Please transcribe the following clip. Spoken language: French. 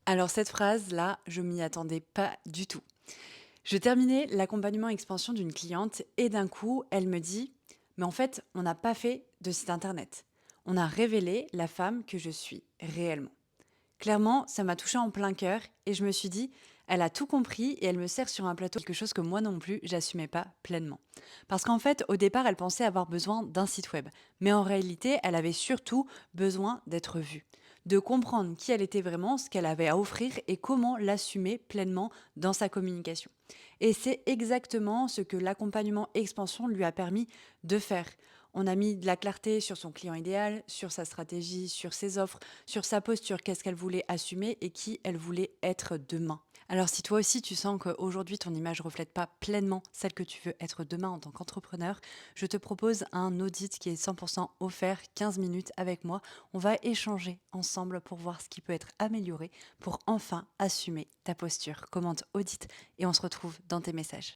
Alors cette phrase-là, je m'y attendais pas du tout. Je terminais l'accompagnement expansion d'une cliente et d'un coup, elle me dit: «Mais en fait, on n'a pas fait de site internet. On a révélé la femme que je suis réellement». Clairement, ça m'a touchée en plein cœur et je me suis dit: «Elle a tout compris et elle me sert sur un plateau quelque chose que moi non plus, j'assumais pas pleinement». Parce qu'en fait, au départ, elle pensait avoir besoin d'un site web, mais en réalité, elle avait surtout besoin d'être vue, de comprendre qui elle était vraiment, ce qu'elle avait à offrir et comment l'assumer pleinement dans sa communication. Et c'est exactement ce que l'accompagnement expansion lui a permis de faire. On a mis de la clarté sur son client idéal, sur sa stratégie, sur ses offres, sur sa posture, qu'est-ce qu'elle voulait assumer et qui elle voulait être demain. Alors si toi aussi tu sens qu'aujourd'hui ton image reflète pas pleinement celle que tu veux être demain en tant qu'entrepreneur, je te propose un audit qui est 100% offert, 15 minutes avec moi. On va échanger ensemble pour voir ce qui peut être amélioré pour enfin assumer ta posture. Commente audit et on se retrouve dans tes messages.